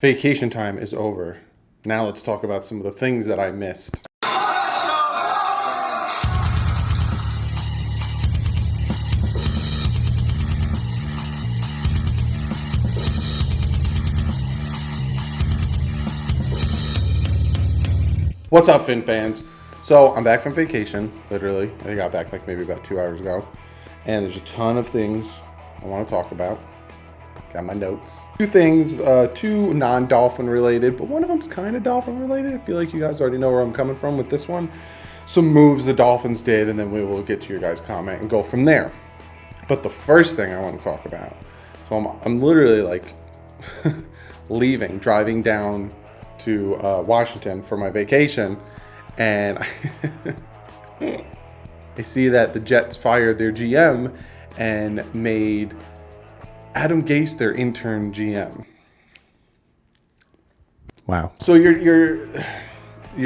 Vacation time is over. Now let's talk about some of the things that I missed. What's up, Fin fans? So I'm back from vacation, literally. I got back like maybe about 2 hours ago. And there's a ton of things I want to talk about. Got my notes. Two things, two non-Dolphin related, but one of them's kind of Dolphin related. I feel like you guys already know where I'm coming from with this one. Some moves the Dolphins did, and then we will get to your guys' comment and go from there. But the first thing I want to talk about, so I'm literally like driving down to Washington for my vacation, and I see that the Jets fired their GM and made Adam Gase their intern GM. Wow. So you're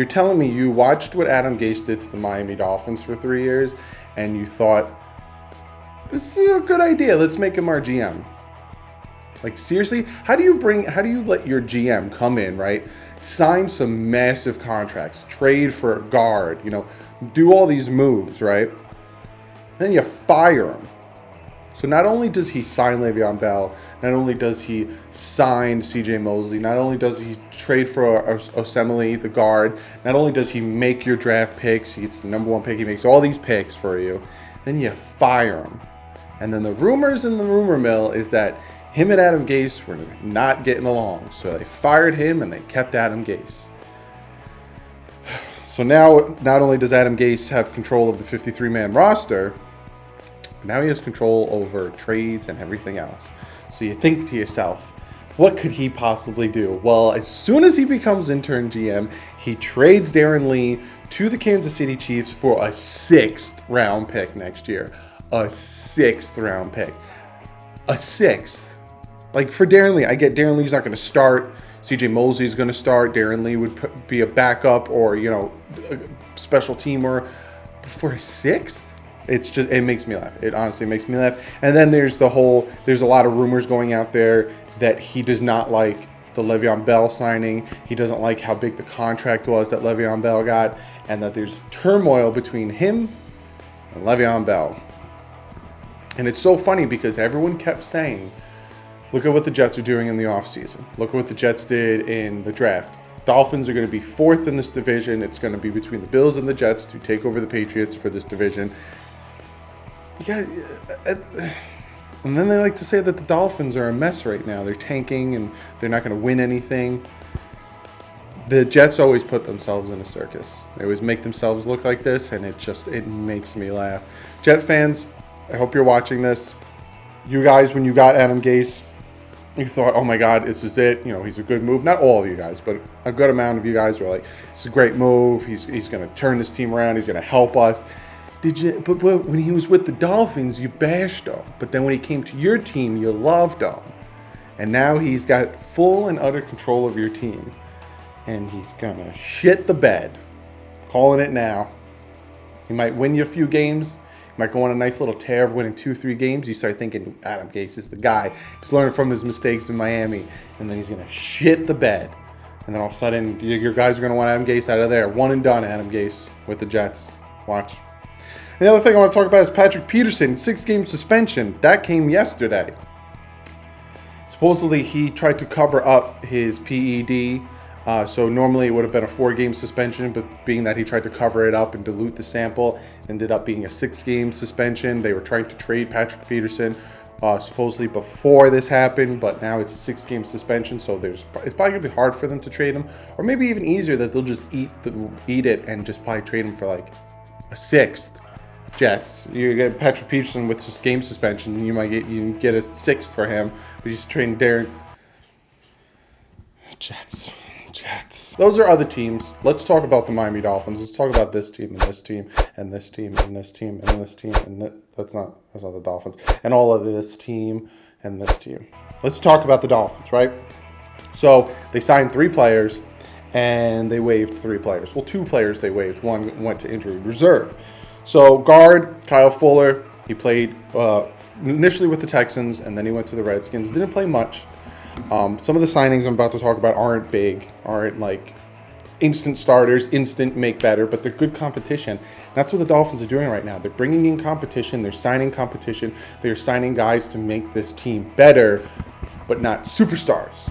telling me you watched what Adam Gase did to the Miami Dolphins for 3 years and you thought, this is a good idea, let's make him our GM. Like, seriously? How do you let your GM come in, right? Sign some massive contracts, trade for a guard, do all these moves, right? Then you fire him. So not only does he sign Le'Veon Bell, not only does he sign CJ Mosley, not only does he trade for Osemele, the guard, not only does he make your draft picks, he gets the number one pick, he makes all these picks for you, then you fire him. And then the rumors in the rumor mill is that him and Adam Gase were not getting along. So they fired him and they kept Adam Gase. So now, not only does Adam Gase have control of the 53-man roster, now he has control over trades and everything else. So you think to yourself, what could he possibly do? Well, as soon as he becomes intern GM, he trades Darren Lee to the Kansas City Chiefs for a 6th round pick next year. A 6th round pick. A 6th. Like, for Darren Lee, I get Darren Lee's not going to start. CJ Mosley's going to start. Darren Lee would be a backup or, a special teamer. But for a 6th? It makes me laugh. It honestly makes me laugh. And then there's a lot of rumors going out there that he does not like the Le'Veon Bell signing. He doesn't like how big the contract was that Le'Veon Bell got, and that there's turmoil between him and Le'Veon Bell. And it's so funny because everyone kept saying, look at what the Jets are doing in the offseason. Look at what the Jets did in the draft. Dolphins are going to be 4th in this division. It's going to be between the Bills and the Jets to take over the Patriots for this division. And then they like to say that the Dolphins are a mess right now. They're tanking and they're not going to win anything. The Jets always put themselves in a circus. They always make themselves look like this, and it makes me laugh. Jet fans, I hope you're watching this. You guys, when you got Adam Gase, you thought, oh my God, this is it. He's a good move. Not all of you guys, but a good amount of you guys were like, this is a great move. He's going to turn this team around. He's going to help us. But when he was with the Dolphins, you bashed him. But then when he came to your team, you loved him. And now he's got full and utter control of your team. And he's going to shit the bed. Calling it now. He might win you a few games. He might go on a nice little tear of winning 2-3 games. You start thinking, Adam Gase is the guy. He's learning from his mistakes in Miami. And then he's going to shit the bed. And then all of a sudden, your guys are going to want Adam Gase out of there. One and done, Adam Gase with the Jets. Watch. The other thing I want to talk about is Patrick Peterson, 6-game suspension. That came yesterday. Supposedly, he tried to cover up his PED. So normally it would have been a 4-game suspension, but being that he tried to cover it up and dilute the sample, ended up being a 6-game suspension. They were trying to trade Patrick Peterson supposedly before this happened, but now it's a 6-game suspension, so it's probably going to be hard for them to trade him. Or maybe even easier that they'll just eat it and just probably trade him for like a 6th. Jets. You get Patrick Peterson with this game suspension, you get a 6th for him, but he's trading Darren. Jets. Those are other teams. Let's talk about the Miami Dolphins. Let's talk about this team and this team and this team and this team and this team and that's not the Dolphins. And all of this team and this team. Let's talk about the Dolphins, right? So they signed 3 players and they waived 3 players. Well, 2 players they waived. One went to injury reserve. So guard Kyle Fuller, he played initially with the Texans and then he went to the Redskins. Didn't play much. Some of the signings I'm about to talk about aren't big, aren't like instant starters, instant make better, but they're good competition. And that's what the Dolphins are doing right now. They're bringing in competition, they're signing competition, they're signing guys to make this team better, but not superstars.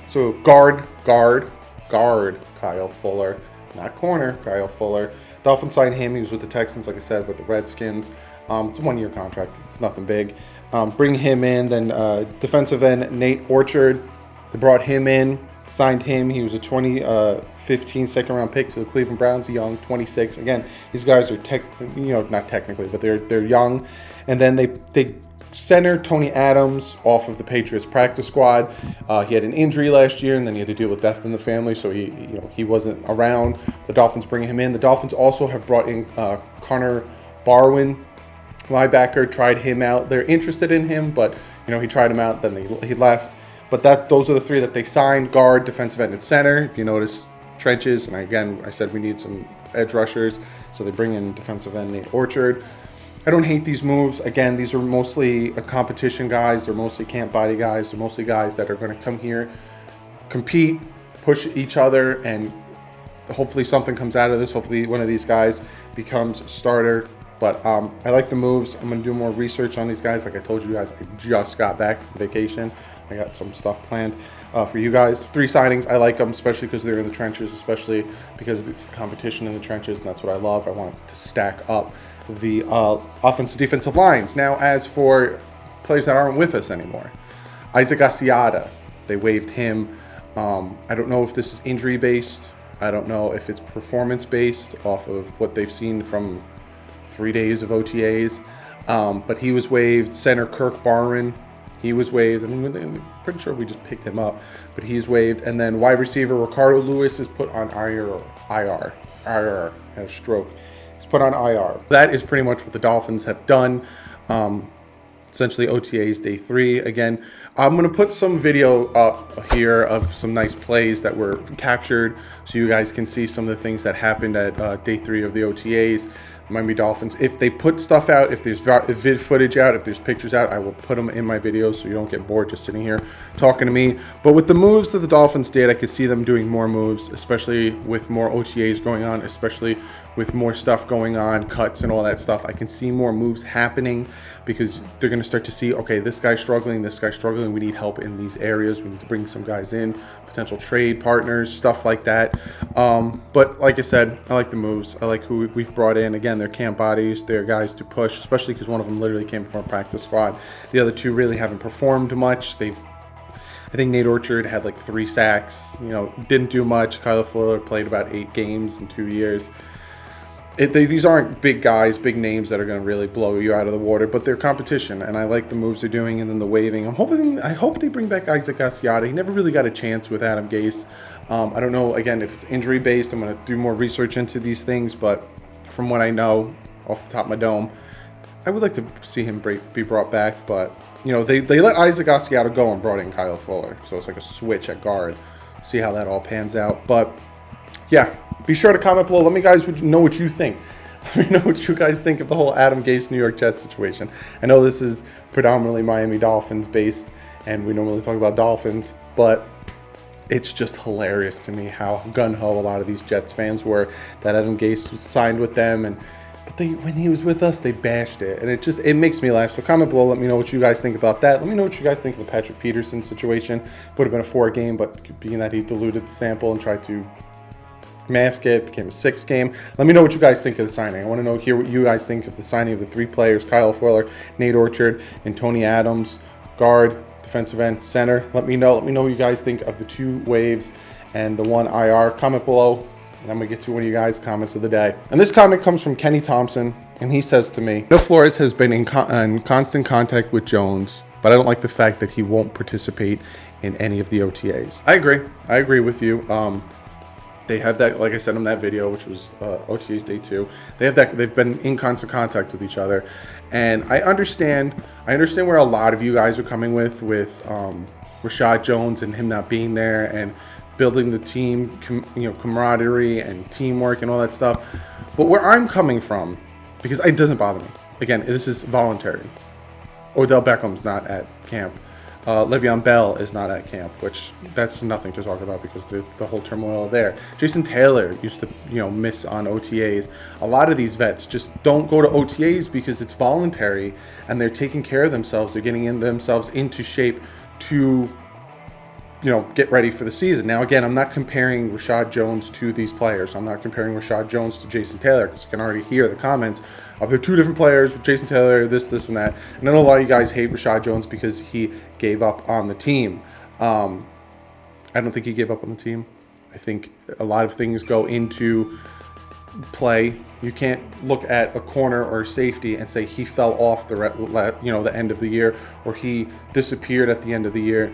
So guard, Kyle Fuller, not corner, Kyle Fuller. Dolphins signed him. He was with the Texans, like I said, with the Redskins. It's a 1-year contract. It's nothing big. Bring him in. Then defensive end Nate Orchard. They brought him in, signed him. He was a 2015 second-round pick to the Cleveland Browns, young, 26. Again, these guys are not technically, but they're young. And then they center Tony Adams off of the Patriots practice squad. He had an injury last year, and then he had to deal with death in the family, so he wasn't around. The Dolphins bringing him in. The Dolphins also have brought in Connor Barwin, linebacker. Tried him out. They're interested in him, but he tried him out. Then he left. But those are the three that they signed: guard, defensive end, and center. If you notice, trenches. And again, I said we need some edge rushers, so they bring in defensive end Nate Orchard. I don't hate these moves. Again, these are mostly competition guys. They're mostly camp body guys. They're mostly guys that are going to come here, compete, push each other, and hopefully something comes out of this. Hopefully one of these guys becomes a starter. But I like the moves. I'm going to do more research on these guys. Like I told you guys, I just got back from vacation. I got some stuff planned for you guys. 3 signings. I like them, especially because they're in the trenches, especially because it's competition in the trenches, and that's what I love. I want to stack up the offensive defensive lines. Now, as for players that aren't with us anymore, Isaac Asiata, they waived him. I don't know if this is injury based. I don't know if it's performance based off of what they've seen from 3 days of OTAs. But he was waived. Center Kirk Barron, he was waived. I'm pretty sure we just picked him up, but he's waived. And then wide receiver Ricardo Lewis is put on IR. Had a stroke. Put on IR. That is pretty much what the Dolphins have done. Essentially OTAs day 3. Again, I'm going to put some video up here of some nice plays that were captured so you guys can see some of the things that happened at day 3 of the OTAs. Miami Dolphins. If they put stuff out, if there's vid footage out, if there's pictures out, I will put them in my videos so you don't get bored just sitting here talking to me. But with the moves that the Dolphins did, I could see them doing more moves, especially with more OTAs going on, especially with more stuff going on, cuts and all that stuff. I can see more moves happening because they're going to start to see, okay, this guy's struggling, we need help in these areas, we need to bring some guys in, potential trade partners, stuff like that. But like I said, I like the moves. I like who we've brought in. Again, they're camp bodies, they're guys to push, especially because one of them literally came from a practice squad. The other 2 really haven't performed much. I think Nate Orchard had like 3 sacks, didn't do much. Kyle Fuller played about 8 games in 2 years. These aren't big guys, big names that are going to really blow you out of the water, but they're competition, and I like the moves they're doing, and then the waving. I hope they bring back Isaac Asiata. He never really got a chance with Adam Gase. I don't know, again, if it's injury-based. I'm going to do more research into these things, but from what I know, off the top of my dome, I would like to see him be brought back, but, they let Isaac Asiata go and brought in Kyle Fuller, so it's like a switch at guard. See how that all pans out, but, yeah. Be sure to comment below. Let me guys know what you think. Let me know what you guys think of the whole Adam Gase New York Jets situation. I know this is predominantly Miami Dolphins based, and we normally talk about Dolphins, but it's just hilarious to me how gung-ho a lot of these Jets fans were that Adam Gase was signed with them, but when he was with us, they bashed it, and it makes me laugh. So comment below. Let me know what you guys think about that. Let me know what you guys think of the Patrick Peterson situation. Would have been a 4 game, but being that he diluted the sample and tried to mask it, became a 6 game. Let me know what you guys think of the signing. I want to hear what you guys think of the signing of the 3 players: Kyle Fuller, Nate Orchard, and Tony Adams, guard, defensive end, center. Let me know what you guys think of the 2 waves and the 1 IR. Comment below, and I'm gonna get to one of you guys' comments of the day. And this comment comes from Kenny Thompson, and he says to me, "No, Flores has been in constant contact with Jones, but I don't like the fact that he won't participate in any of the OTAs." I agree with you. They have that, like I said in that video, which was OTAs day 2. They have that. They've been in constant contact with each other, and I understand where a lot of you guys are coming with Rashad Jones and him not being there and building the team, camaraderie and teamwork and all that stuff. But where I'm coming from, because it doesn't bother me. Again, this is voluntary. Odell Beckham's not at camp. Le'Veon Bell is not at camp, which that's nothing to talk about because the whole turmoil there. Jason Taylor used to, miss on OTAs. A lot of these vets just don't go to OTAs because it's voluntary and they're taking care of themselves. They're getting themselves into shape to, get ready for the season. Now, again, I'm not comparing Rashad Jones to these players. I'm not comparing Rashad Jones to Jason Taylor because I can already hear the comments of the two different players, Jason Taylor, this, and that. And I know a lot of you guys hate Rashad Jones because he gave up on the team. I don't think he gave up on the team. I think a lot of things go into play. You can't look at a corner or a safety and say he fell off the end of the year or he disappeared at the end of the year.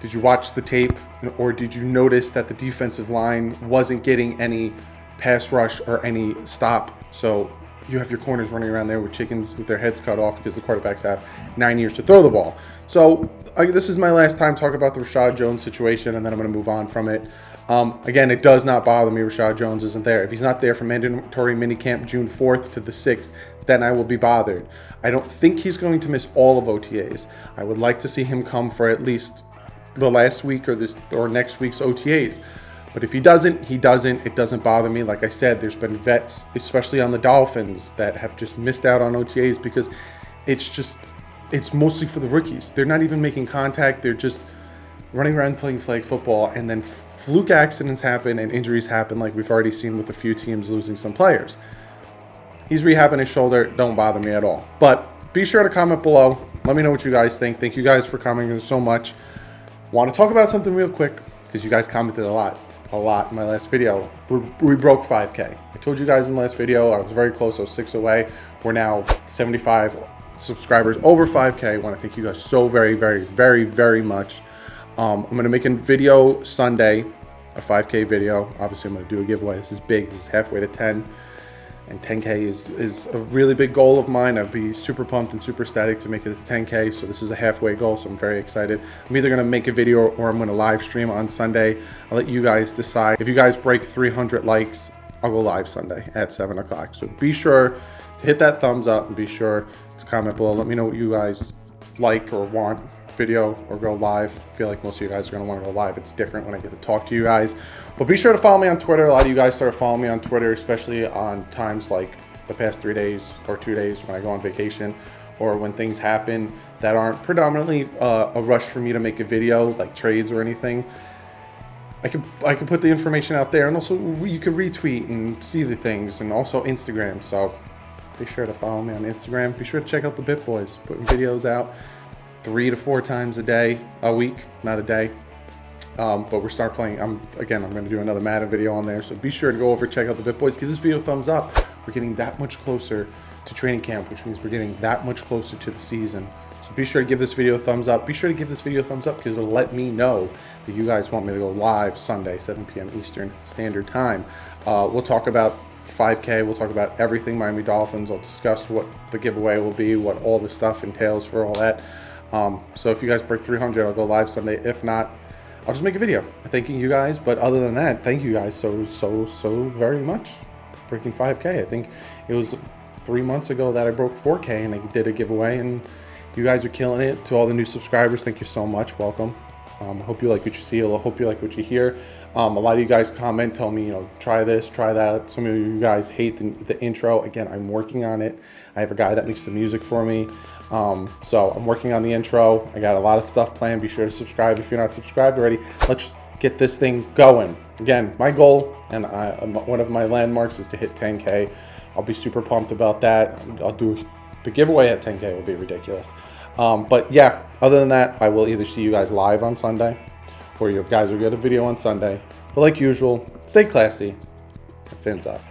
Did you watch the tape, or did you notice that the defensive line wasn't getting any pass rush or any stop? So you have your corners running around there with chickens with their heads cut off because the quarterbacks have 9 years to throw the ball. So this is my last time talking about the Rashad Jones situation, and then I'm going to move on from it. Again, it does not bother me Rashad Jones isn't there. If he's not there for mandatory minicamp June 4th to the 6th, then I will be bothered. I don't think he's going to miss all of OTAs. I would like to see him come for at least the last week or next week's OTAs. But if he doesn't, he doesn't. It doesn't bother me. Like I said, there's been vets, especially on the Dolphins, that have just missed out on OTAs because it's mostly for the rookies. They're not even making contact. They're just running around playing flag football, and then fluke accidents happen and injuries happen like we've already seen with a few teams losing some players. He's rehabbing his shoulder. Don't bother me at all. But be sure to comment below. Let me know what you guys think. Thank you guys for commenting so much. Want to talk about something real quick because you guys commented a lot in my last video. We broke 5K. I told you guys in the last video I was very close. I was 6 away. We're now 75 subscribers over 5K. I want to thank you guys so very, very, very, very much. I'm going to make a video Sunday, a 5K video. Obviously, I'm going to do a giveaway. This is big. This is halfway to 10. And 10K is a really big goal of mine. I'd be super pumped and super ecstatic to make it to 10K. So this is a halfway goal, so I'm very excited. I'm either going to make a video or I'm going to live stream on Sunday. I'll let you guys decide. If you guys break 300 likes, I'll go live Sunday at 7 o'clock. So be sure to hit that thumbs up and be sure to comment below. Let me know what you guys like or want, video or go live. I feel like most of you guys are going to want to go live. It's different when I get to talk to you guys. But be sure to follow me on Twitter. A lot of you guys started following me on Twitter, especially on times like the past 3 days or 2 days when I go on vacation or when things happen that aren't predominantly a rush for me to make a video, like trades or anything. I can put the information out there, and also you can retweet and see the things, and also Instagram. So be sure to follow me on Instagram. Be sure to check out the Bit Boys, putting videos out 3 to 4 times a week, not a day. But we're start playing. I'm going to do another Madden video on there. So be sure to go over, check out the Bit Boys. Give this video a thumbs up. We're getting that much closer to training camp, which means we're getting that much closer to the season. So be sure to give this video a thumbs up. Be sure to give this video a thumbs up because it'll let me know that you guys want me to go live Sunday, 7 p.m. Eastern Standard Time. We'll talk about 5K. We'll talk about everything Miami Dolphins. I'll discuss what the giveaway will be, what all the stuff entails for all that. So if you guys break 300, I'll go live Sunday. If not, I'll just make a video thanking you guys. But other than that, thank you guys so very much. Breaking 5K. I think it was 3 months ago that I broke 4K and I did a giveaway, and you guys are killing it. To all the new subscribers, thank you so much. Welcome. I hope you like what you see. I hope you like what you hear. A lot of you guys comment, tell me, try this, try that. Some of you guys hate the intro. Again, I'm working on it. I have a guy that makes the music for me. So I'm working on the intro. I got a lot of stuff planned. Be sure to subscribe if you're not subscribed already. Let's get this thing going. Again, my goal and one of my landmarks is to hit 10K. I'll be super pumped about that. I'll do the giveaway at 10K. Will be ridiculous. But yeah, other than that, I will either see you guys live on Sunday or you guys will get a video on Sunday. But like usual, stay classy. Fins up.